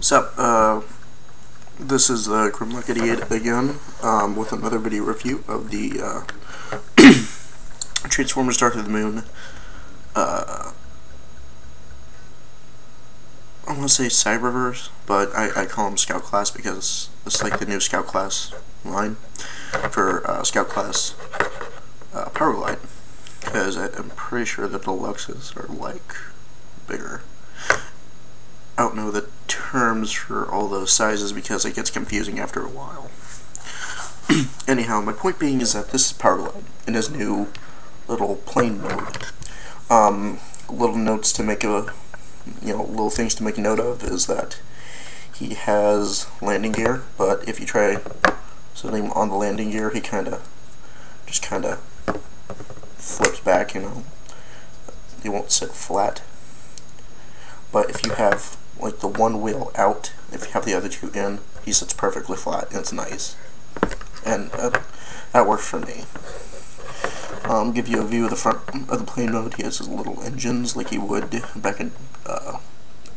Sup, this is Grimlock88 again, with another video review of the Transformers Dark of the Moon. I want to say Cyberverse, but I call them Scout Class because it's like the new Scout Class line for Scout Class PowerGlide, because I'm pretty sure the Deluxes are like bigger. I don't know the terms for all those sizes because it gets confusing after a while. Anyhow, my point being is that this is PowerGlide in his new little plane mode. Little notes to make little things to make a note of is that he has landing gear, but if you try setting him on the landing gear, he just kind of flips back. He won't sit flat. But if you have like the one wheel out, if you have the other two in, he sits perfectly flat, and it's nice. And that works for me. Give you a view of the front of the plane mode. He has his little engines like he would back in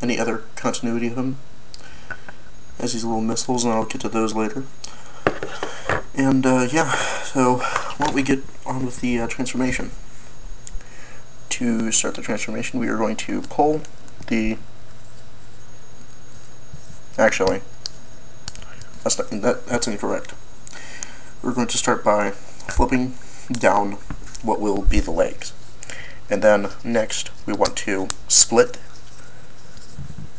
any other continuity of him. Has these little missiles, and I'll get to those later. And yeah, so why don't we get on with the transformation. To start the transformation, we are going to pull the... Actually, that's incorrect. We're going to start by flipping down what will be the legs. And then next we want to split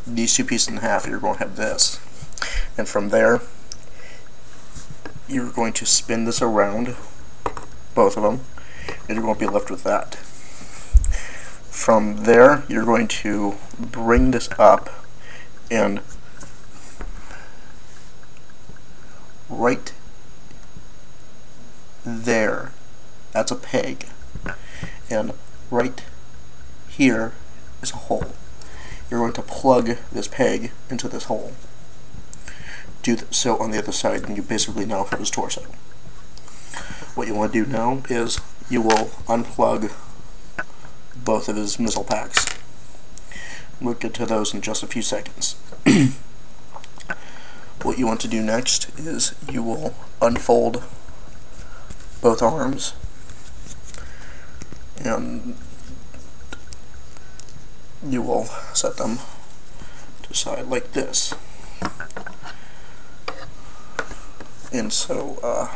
these two pieces in half. You're going to have this. And from there you're going to spin this around, both of them, and you're going to be left with that. From there you're going to bring this up, and right there, that's a peg, and right here is a hole. You're going to plug this peg into this hole. Do so on the other side, and you basically now have his torso. What you want to do now is you will unplug both of his missile packs. We'll get to those in just a few seconds. What you want to do next is you will unfold both arms, and you will set them to the side like this. And so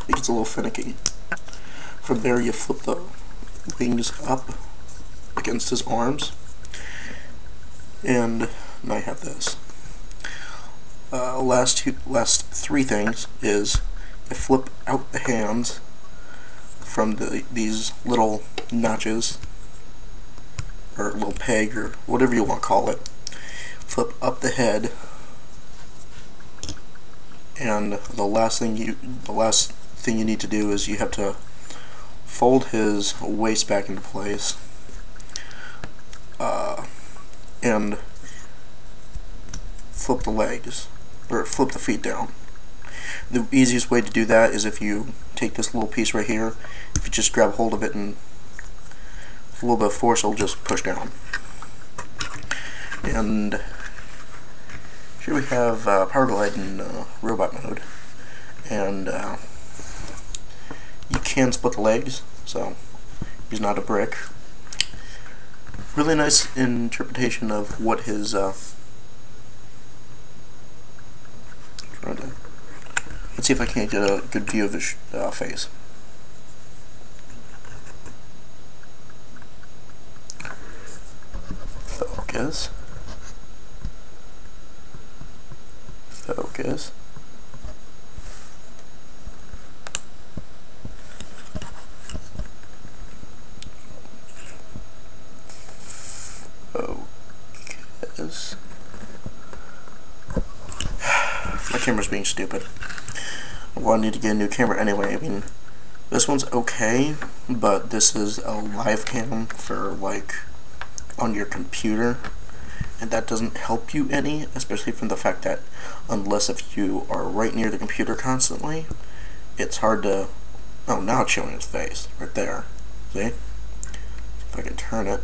it gets a little finicky. From there you flip the wings up against his arms, and now you have this. Last three things is you flip out the hands from these little notches, or little peg, or whatever you want to call it. Flip up the head, and the last thing you need to do is you have to fold his waist back into place, and flip the legs, or flip the feet down. The easiest way to do that is if you take this little piece right here, if you just grab hold of it and with a little bit of force, it'll just push down. And here we have PowerGlide in robot mode, and you can split the legs, so he's not a brick. Really nice interpretation of what his let's see if I can't get a good view of his face. Focus. Focus. Focus. My camera's being stupid. Well, I need to get a new camera anyway. I mean, this one's okay, but this is a live cam for like on your computer, and that doesn't help you any, especially from the fact that unless if you are right near the computer constantly, it's hard to... Oh, now it's showing his face right there. See? If I can turn it.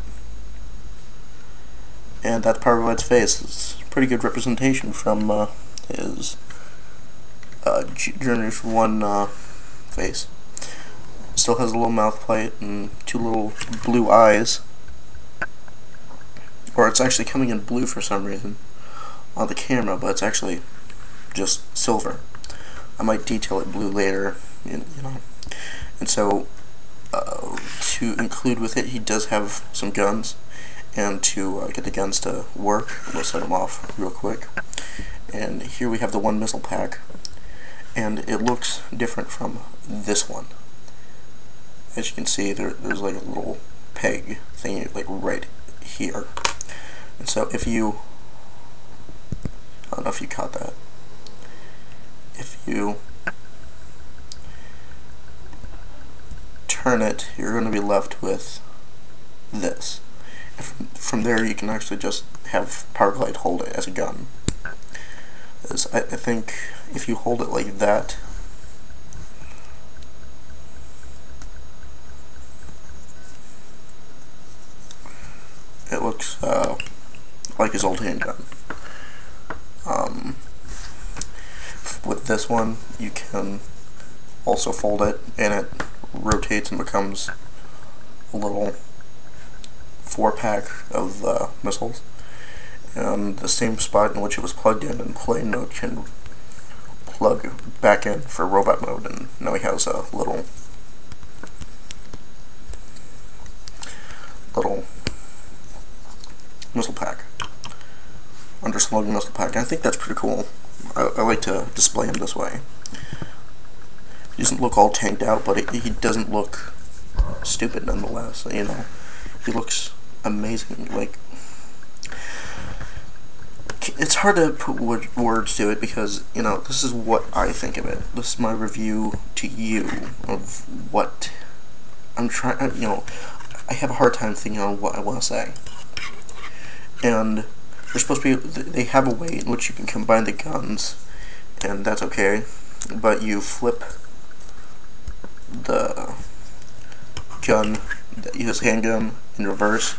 And that's PowerGlide's face. It's a pretty good representation from his Generation 1 face. Still has a little mouth plate and 2 little blue eyes. Or it's actually coming in blue for some reason on the camera, but it's actually just silver. I might detail it blue later, you know. And so, to include with it, he does have some guns. And to get the guns to work, we'll set them off real quick. And here we have the 1 missile pack. And it looks different from this one. As you can see, there's like a little peg thingy like right here. And so if you, I don't know if you caught that. If you turn it, you're going to be left with this. From there, you can actually just have PowerGlide hold it as a gun. I think if you hold it like that, it looks like his old handgun. With this one, you can also fold it, and it rotates and becomes a little 4-pack of missiles. And the same spot in which it was plugged in plane mode can plug back in for robot mode, and now he has a little missile pack, underslung missile pack. And I think that's pretty cool. I like to display him this way. He doesn't look all tanked out, but he doesn't look stupid nonetheless. You know, he looks amazing. Like, it's hard to put words to it because, you know, this is what I think of it. This is my review to you of what I'm trying. You know, I have a hard time thinking on what I want to say. And they're supposed to be. They have a way in which you can combine the guns, and that's okay. But you flip the gun, his handgun, in reverse.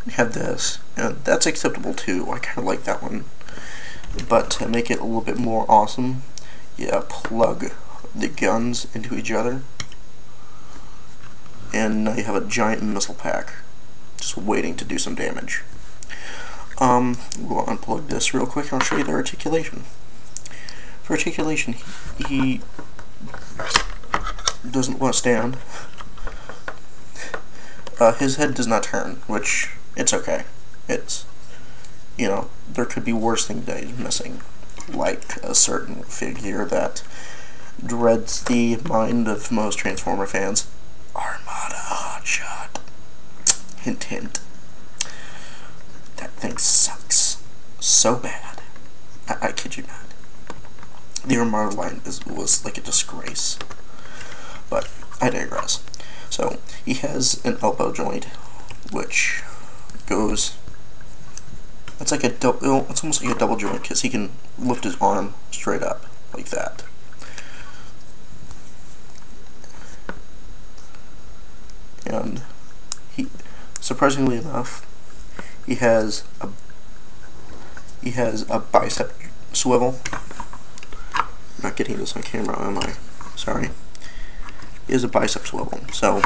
You have this, and that's acceptable too. I kind of like that one. But to make it a little bit more awesome, you plug the guns into each other, and now you have a giant missile pack just waiting to do some damage. We'll unplug this real quick and I'll show you the articulation. For articulation, he doesn't want to stand. His head does not turn, which, it's okay. It's, you know, there could be worse things that he's missing, like a certain figure that dreads the mind of most Transformer fans. Armada Hotshot. Hint, hint. That thing sucks so bad. I kid you not. The Armada line was like a disgrace. But I digress. So he has an elbow joint, which goes. It's like it's almost like a double joint because he can lift his arm straight up like that. And he, surprisingly enough, he has a bicep swivel. I'm not getting this on camera, am I? Sorry. He has a bicep swivel. So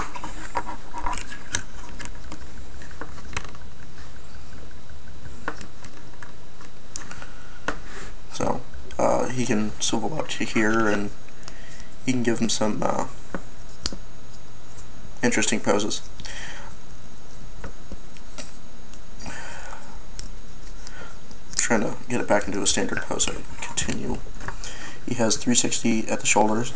he can swivel up to here, and you can give him some interesting poses. Trying to get it back into a standard pose. So continue. He has 360 at the shoulders.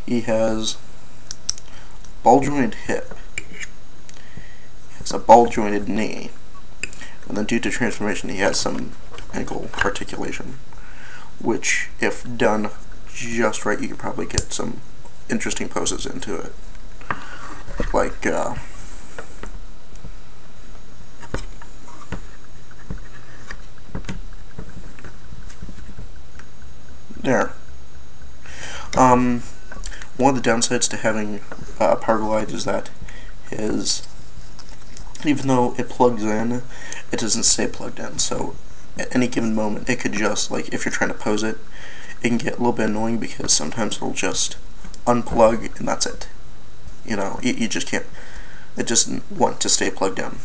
He has ball jointed hip. He has a ball jointed knee. And then due to transformation, he has some ankle articulation, which, if done just right, you could probably get some interesting poses into it. Like, There. One of the downsides to having PowerGlide is that even though it plugs in, it doesn't stay plugged in. So at any given moment, it could just, like, if you're trying to pose it, it can get a little bit annoying because sometimes it'll just unplug and that's it. You know, you just can't. It doesn't want to stay plugged in.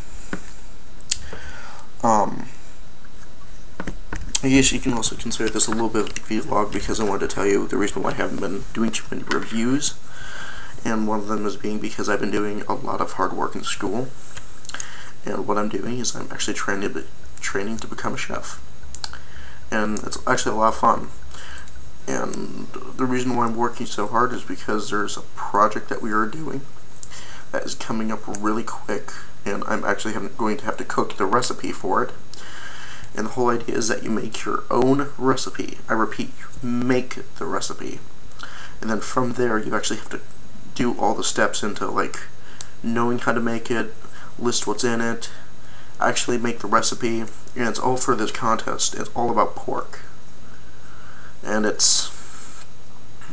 I guess you can also consider this a little bit of a vlog because I wanted to tell you the reason why I haven't been doing too many reviews, and one of them is being because I've been doing a lot of hard work in school, and what I'm doing is I'm actually training to become a chef, and it's actually a lot of fun. And the reason why I'm working so hard is because there's a project that we are doing that is coming up really quick, and I'm actually going to have to cook the recipe for it. And the whole idea is that you make your own recipe. I repeat, you make the recipe. And then from there, you actually have to do all the steps into, like, knowing how to make it, list what's in it, actually make the recipe, and it's all for this contest. It's all about pork. And it's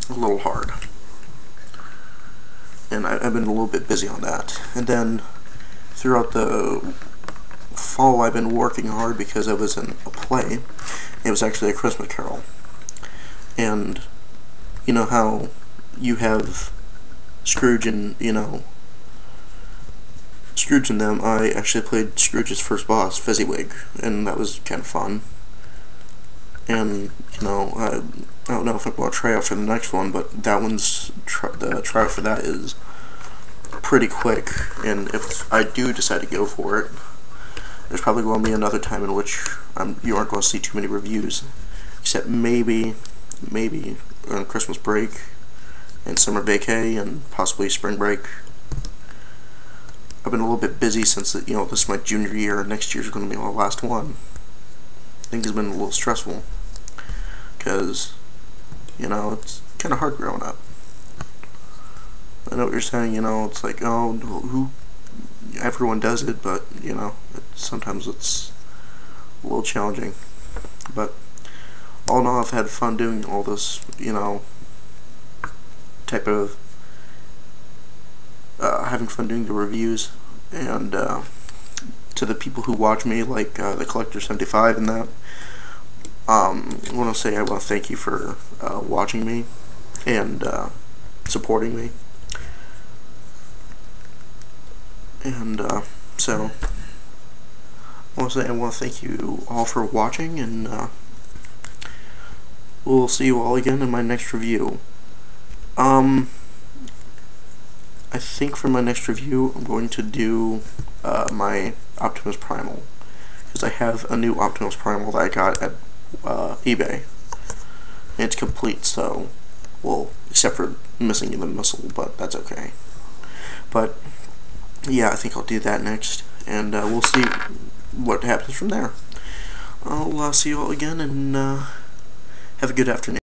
a little hard. And I've been a little bit busy on that. And then throughout the fall, I've been working hard because I was in a play. It was actually a Christmas Carol. And you know how you have Scrooge and, Scrooge and them, I actually played Scrooge's first boss, Fezziwig, and that was kind of fun. And, I don't know if I'm going to try out for the next one, but that one's, the tryout for that is pretty quick, and if I do decide to go for it, there's probably going to be another time in which you aren't going to see too many reviews, except maybe on Christmas break, and summer vacay, and possibly spring break. I've been a little bit busy since, this is my junior year, and next year's going to be my last one. I think it's been a little stressful, because, it's kind of hard growing up. I know what you're saying, it's like, oh, everyone does it, but, sometimes it's a little challenging. But, all in all, I've had fun doing all this, type of, having fun doing the reviews, and, to the people who watch me, like, the Collector 75 and that, I want to thank you for, watching me, and, supporting me. And, so, I want to thank you all for watching, and, we'll see you all again in my next review. I think for my next review, I'm going to do, my Optimus Primal, because I have a new Optimus Primal that I got at, eBay. And it's complete, so, well, except for missing the missile, but that's okay. But, yeah, I think I'll do that next, and we'll see what happens from there. I'll see you all again, and have a good afternoon.